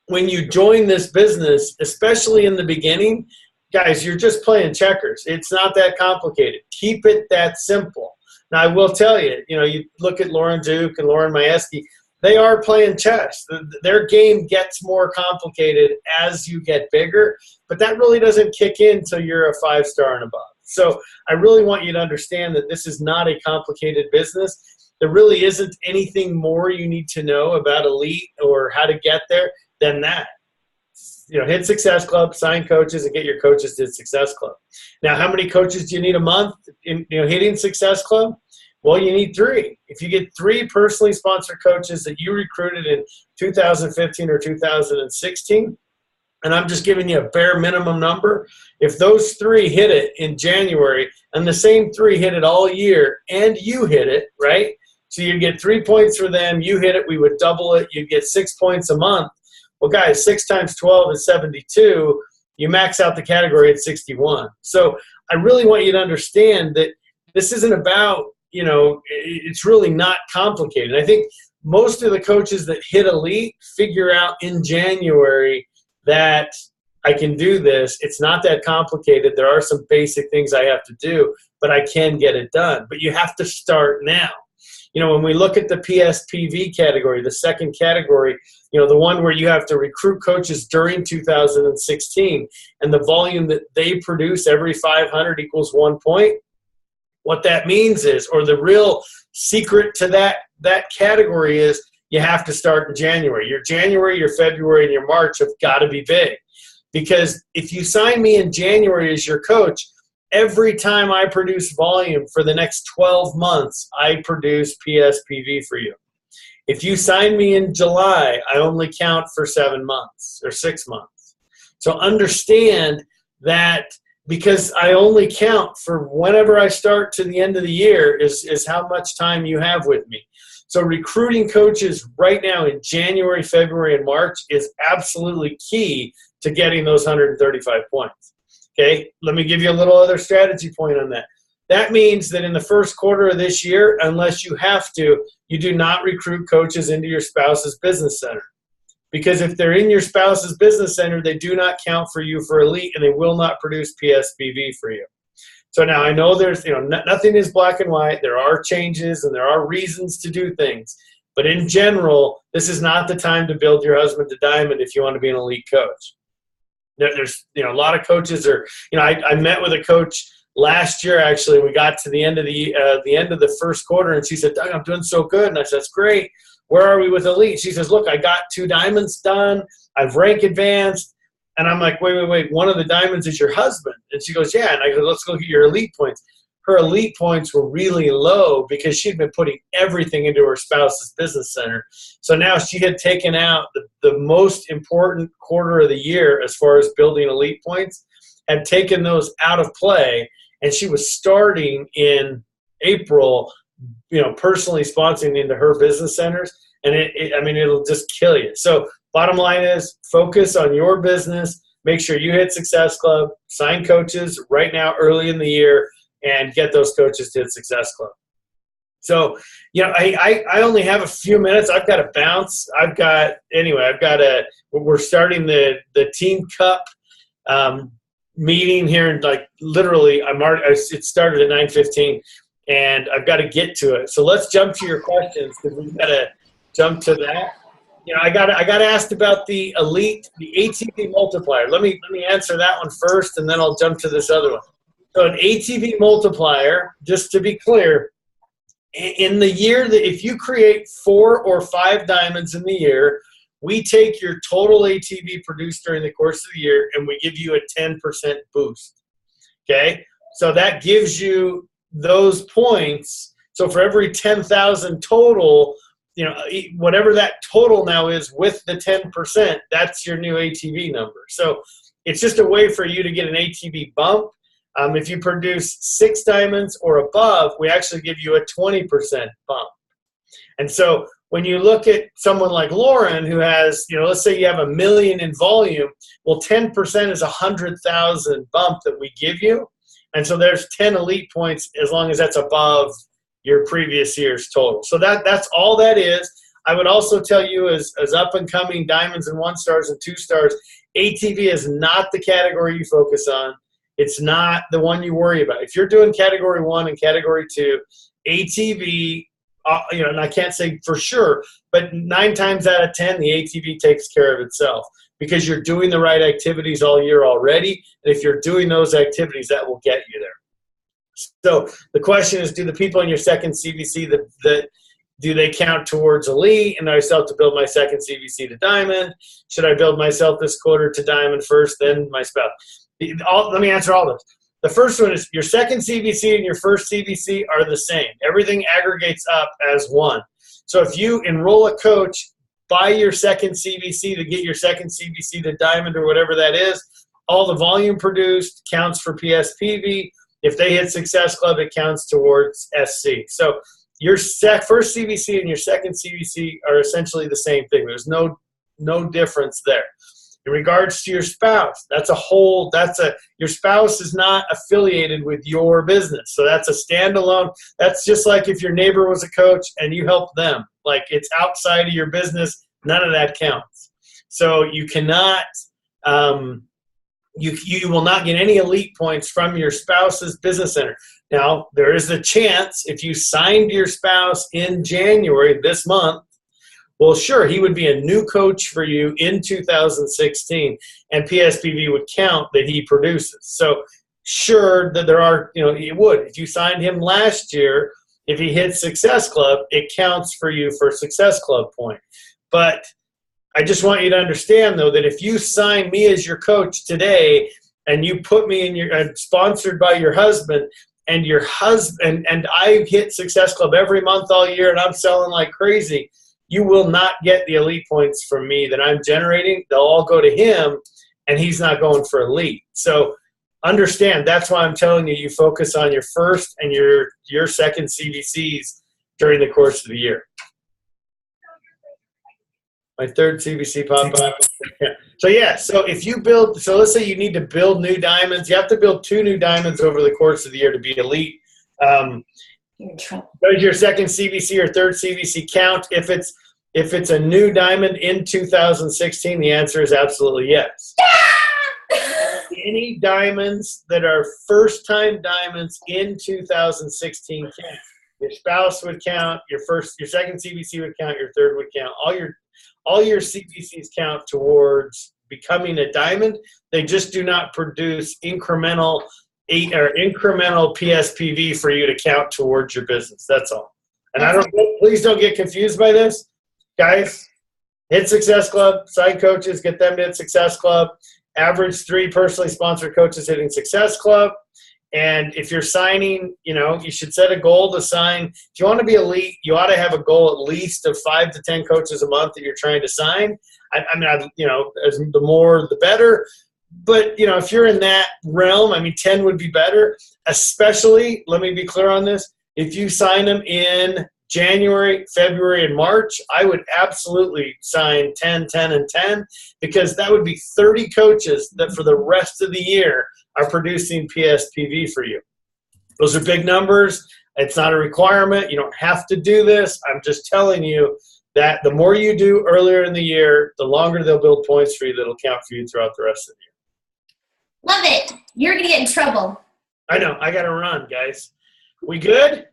when you join this business, especially in the beginning, guys, you're just playing checkers. It's not that complicated. Keep it that simple. Now, I will tell you, you know, you look at Lauren Duke and Lauren Majewski, they are playing chess. Their game gets more complicated as you get bigger, but that really doesn't kick in until you're a 5-star and above. So I really want you to understand that this is not a complicated business. There really isn't anything more you need to know about elite or how to get there than that. You know, hit Success Club, sign coaches, and get your coaches to Success Club. Now, how many coaches do you need a month in, you know, hitting Success Club? Well, you need 3. If you get 3 personally sponsored coaches that you recruited in 2015 or 2016, and I'm just giving you a bare minimum number, if those 3 hit it in January and the same 3 hit it all year and you hit it, right? So you get 3 points for them, you hit it, we would double it, you get 6 points a month. Well, guys, 6 times 12 is 72. You max out the category at 61. So I really want you to understand that this isn't about, you know, it's really not complicated. I think most of the coaches that hit elite figure out in January that I can do this. It's not that complicated. There are some basic things I have to do, but I can get it done. But you have to start now. You know, when we look at the PSPV category, the second category, you know, the one where you have to recruit coaches during 2016 and the volume that they produce every 500 equals 1 point, what that means is, or the real secret to that category is you have to start in January. Your January, your February, and your March have got to be big. Because if you sign me in January as your coach, every time I produce volume for the next 12 months, I produce PSPV for you. If you sign me in July, I only count for 7 months or 6 months. So understand that because I only count for whenever I start to the end of the year is how much time you have with me. So recruiting coaches right now in January, February, and March is absolutely key to getting those 135 points. Okay, let me give you a little other strategy point on that. That means that in the first quarter of this year, unless you have to, you do not recruit coaches into your spouse's business center. Because if they're in your spouse's business center, they do not count for you for elite and they will not produce PSPV for you. So now I know there's, you know, nothing is black and white. There are changes and there are reasons to do things. But in general, this is not the time to build your husband to diamond if you want to be an elite coach. There's, you know, a lot of coaches are, you know, I met with a coach last year, actually. We got to the end of the first quarter and she said, Doug, I'm doing so good. And I said, that's great. Where are we with elite? She says, look, I got 2 diamonds done. I've rank advanced. And I'm like, wait. One of the diamonds is your husband. And she goes, yeah. And I go, let's look at your elite points. Her elite points were really low because she'd been putting everything into her spouse's business center. So now she had taken out the most important quarter of the year as far as building elite points, had taken those out of play, and she was starting in April personally sponsoring into her business centers, and it'll just kill you. So bottom line is focus on your business. Make sure you hit Success Club, sign coaches right now early in the year, and get those coaches to hit Success Club. So, I only have a few minutes. I've got to bounce. We're starting the Team Cup meeting here, and literally it started at 9:15, and I've got to get to it. So let's jump to your questions, because we've got to jump to that. I got asked about the ATV multiplier. Let me answer that one first, and then I'll jump to this other one. So an ATV multiplier, just to be clear, in the year that if you create 4 or 5 diamonds in the year, we take your total ATV produced during the course of the year and we give you a 10% boost. Okay? So that gives you those points. So for every 10,000 total, whatever that total now is with the 10%, that's your new ATV number. So it's just a way for you to get an ATV bump. If you produce 6 diamonds or above, we actually give you a 20% bump. And so when you look at someone like Lauren, who has, let's say you have $1 million in volume, well, 10% is 100,000 bump that we give you. And so there's 10 elite points as long as that's above your previous year's total. So that's all that is. I would also tell you, as up and coming diamonds and 1 stars and 2 stars, ATV is not the category you focus on. It's not the one you worry about. If you're doing category 1 and category 2, ATV, and I can't say for sure, but 9 times out of 10, the ATV takes care of itself, because you're doing the right activities all year already. And if you're doing those activities, that will get you there. So the question is, do the people in your second CBC, do they count towards elite? And I still have to build my second CBC to diamond. Should I build myself this quarter to diamond first, then my spouse? Let me answer all those. The first one is your second CBC and your first CBC are the same. Everything aggregates up as one. So if you enroll a coach, buy your second CBC to get your second CBC to diamond or whatever that is, all the volume produced counts for PSPV. If they hit Success Club, it counts towards SC. So your first CBC and your second CBC are essentially the same thing. There's no difference there. In regards to your spouse, your spouse is not affiliated with your business. So that's a standalone. That's just like if your neighbor was a coach and you helped them. Like, it's outside of your business. None of that counts. So you cannot, you will not get any elite points from your spouse's business center. Now, there is a chance if you signed your spouse in January this month, well, sure, he would be a new coach for you in 2016, and PSPV would count that he produces. So sure that there are, it would. If you signed him last year, if he hits Success Club, it counts for you for Success Club point. But I just want you to understand, though, that if you sign me as your coach today and you put me in sponsored by your husband, and your husband and I hit Success Club every month all year and I'm selling like crazy, you will not get the elite points from me that I'm generating. They'll all go to him, and he's not going for elite. So understand, that's why I'm telling you, you focus on your first and your second CBCs during the course of the year. My third CBC popped up. Yeah. So if you build, so let's say you need to build new diamonds. You have to build 2 new diamonds over the course of the year to be elite. Does your second CBC or third CBC count? If it's a new diamond in 2016, the answer is absolutely yes. Any diamonds that are first-time diamonds in 2016 count. Your spouse would count. Your second CBC would count. Your third would count. All your CBCs count towards becoming a diamond. They just do not produce incremental PSPV for you to count towards your business. That's all. And please don't get confused by this. Guys, hit Success Club, sign coaches, get them to hit Success Club. Average 3 personally sponsored coaches hitting Success Club. And if you're signing, you should set a goal to sign. If you want to be elite, you ought to have a goal at least of 5 to 10 coaches a month that you're trying to sign. The more, the better. But, if you're in that realm, 10 would be better. Especially, let me be clear on this, If you sign them in January, February, and March, I would absolutely sign 10, 10, and 10, because that would be 30 coaches that for the rest of the year are producing PSPV for you. Those are big numbers. It's not a requirement. You don't have to do this. I'm just telling you that the more you do earlier in the year, the longer they'll build points for you that'll count for you throughout the rest of the year. Love it. You're going to get in trouble. I know. I got to run, guys. We good?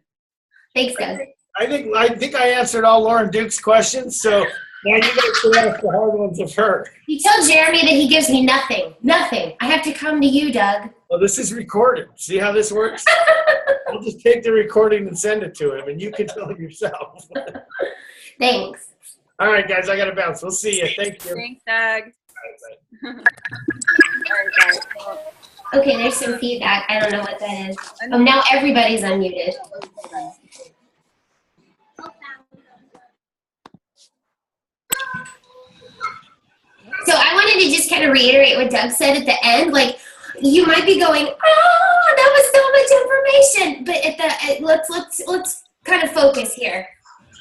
Thanks, Doug. I think I answered all Lauren Duke's questions, so now you guys can ask the hard ones of her. You tell Jeremy that he gives me nothing. Nothing. I have to come to you, Doug. Well, this is recorded. See how this works? I'll just take the recording and send it to him, and you can tell him yourself. Thanks. All right, guys, I got to bounce. We'll see you. Thank you. Thanks, Doug. All right, All right, guys. Well, Okay, there's some feedback. I don't know what that is. Oh, now everybody's unmuted. So I wanted to just kind of reiterate what Doug said at the end. Like, you might be going, "Oh, that was so much information," but let's kind of focus here.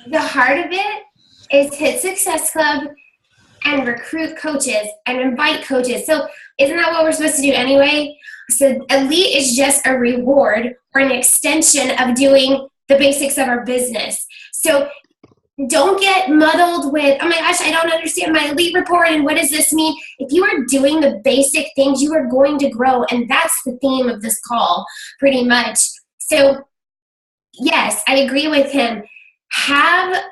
The heart of it is hit Success Club and recruit coaches and invite coaches. So isn't that what we're supposed to do anyway? So Elite is just a reward or an extension of doing the basics of our business. So don't get muddled with, oh my gosh, I don't understand my Elite report and what does this mean? If you are doing the basic things, you are going to grow, and that's the theme of this call pretty much. So yes, I agree with him. Have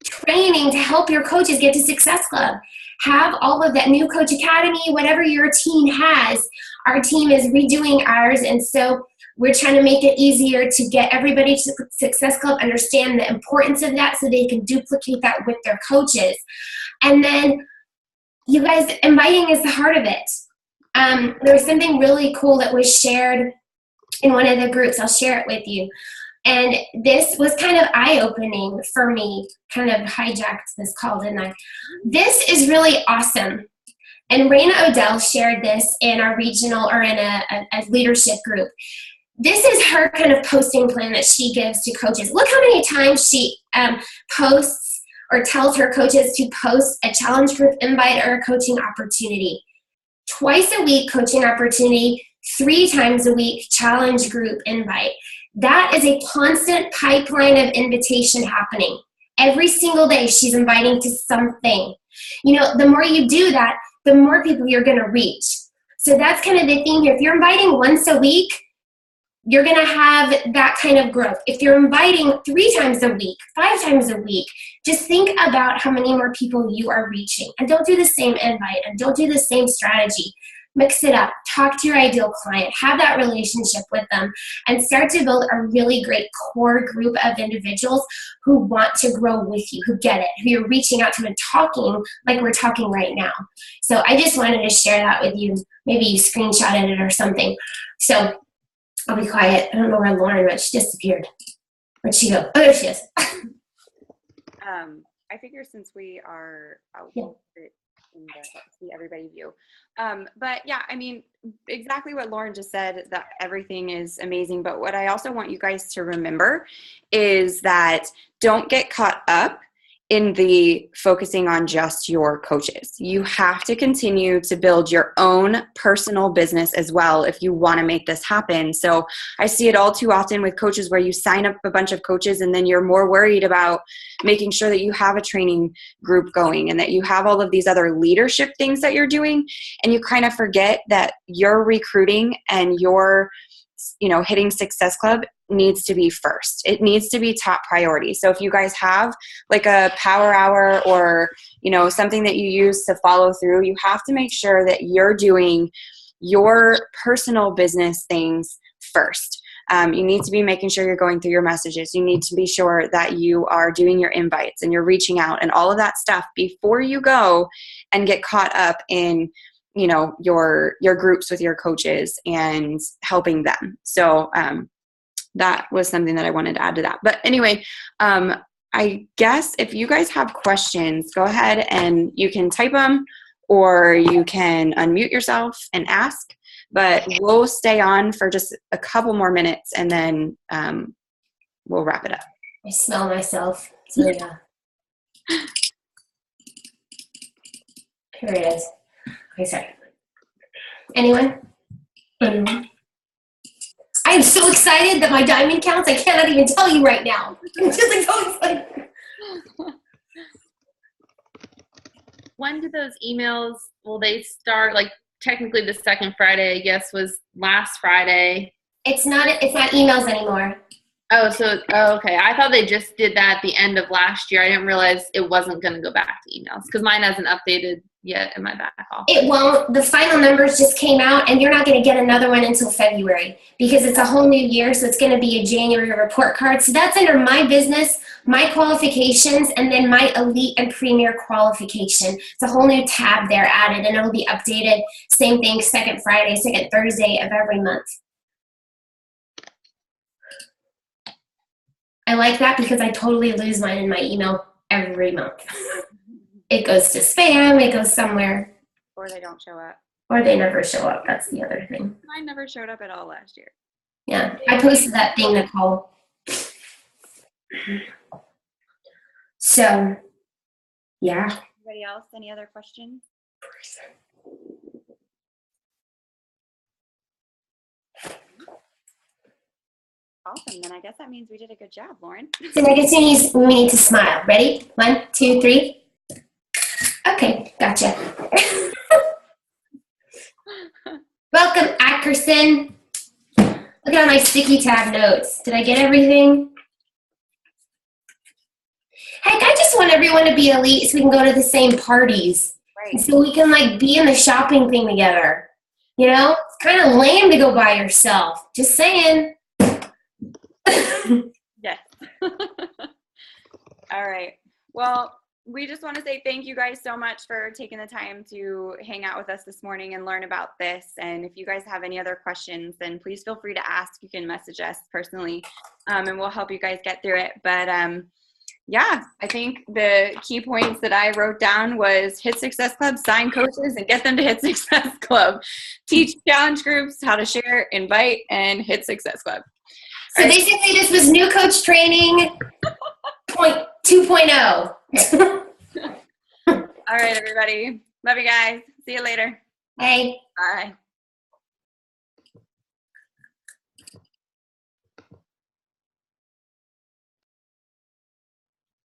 training to help your coaches get to Success Club. Have all of that new Coach Academy, whatever your team has. Our team is redoing ours, and so we're trying to make it easier to get everybody to Success Club, understand the importance of that so they can duplicate that with their coaches. And then, you guys, inviting is the heart of it. There was something really cool that was shared in one of the groups. I'll share it with you. And this was kind of eye-opening for me, kind of hijacked this call, didn't I? This is really awesome. And Raina Odell shared this in our regional, or in a leadership group. This is her kind of posting plan that she gives to coaches. Look how many times she posts or tells her coaches to post a challenge group invite or a coaching opportunity. Twice a week, coaching opportunity. 3 times a week, challenge group invite. That is a constant pipeline of invitation happening. Every single day, she's inviting to something. You know, the more you do that, the more people you're going to reach. So that's kind of the thing here. If you're inviting once a week, you're going to have that kind of growth. If you're inviting 3 times a week, 5 times a week, just think about how many more people you are reaching. And don't do the same invite, and don't do the same strategy. Mix it up. Talk to your ideal client. Have that relationship with them, and start to build a really great core group of individuals who want to grow with you, who get it, who you're reaching out to and talking like we're talking right now. So I just wanted to share that with you. Maybe you screenshotted it or something. So I'll be quiet. I don't know where Lauren went. She disappeared. Where'd she go? Oh, there she is. I figure since we are out Yeah. in the see everybody view. But yeah, I mean, exactly what Lauren just said, that everything is amazing. But what I also want you guys to remember is that don't get caught up in the focusing on just your coaches. You have to continue to build your own personal business as well if you want to make this happen. So I see it all too often with coaches where you sign up a bunch of coaches and then you're more worried about making sure that you have a training group going and that you have all of these other leadership things that you're doing, and you kind of forget that your recruiting and your hitting Success Club needs to be first. It needs to be top priority. So if you guys have like a power hour or, something that you use to follow through, you have to make sure that you're doing your personal business things first. You need to be making sure you're going through your messages. You need to be sure that you are doing your invites and you're reaching out and all of that stuff before you go and get caught up in your groups with your coaches and helping them. So that was something that I wanted to add to that. But anyway, I guess if you guys have questions, go ahead and you can type them or you can unmute yourself and ask. But we'll stay on for just a couple more minutes and then we'll wrap it up. I smell myself. So yeah. Here it is. Okay, sorry. Anyone? I am so excited that my diamond counts. I cannot even tell you right now. I'm just like so excited. When do those emails, will they start? Like technically the second Friday, I guess, was last Friday. It's not emails anymore. Oh, okay. I thought they just did that at the end of last year. I didn't realize it wasn't going to go back to emails because mine hasn't updated yet in my back office. It won't. The final numbers just came out, and you're not going to get another one until February because it's a whole new year, so it's going to be a January report card. So that's under my business, my qualifications, and then my elite and premier qualification. It's a whole new tab there added, and it'll be updated. Same thing, second Friday, second Thursday of every month. I like that because I totally lose mine in my email every month. It goes to spam, it goes somewhere. Or they don't show up. Or they never show up. That's the other thing. Mine never showed up at all last year. Yeah, I posted that thing, Nicole. So, yeah. Anybody else? Any other questions? Awesome. Then I guess that means we did a good job, Lauren. So I guess we need to smile. Ready? 1, 2, 3. Okay, gotcha. Welcome, Ackerson. Look at all my sticky tab notes. Did I get everything? Heck, I just want everyone to be elite so we can go to the same parties. Right. So we can like be in the shopping thing together. You know, it's kind of lame to go by yourself. Just saying. Yes. All right. Well, we just want to say thank you guys so much for taking the time to hang out with us this morning and learn about this. And if you guys have any other questions, then please feel free to ask. You can message us personally, and we'll help you guys get through it. But yeah, I think the key points that I wrote down was Hit Success Club, sign coaches, and get them to Hit Success Club. Teach challenge groups how to share, invite, and Hit Success Club. So basically this was new coach training 2.0. All right, everybody. Love you guys. See you later. Hey. Bye.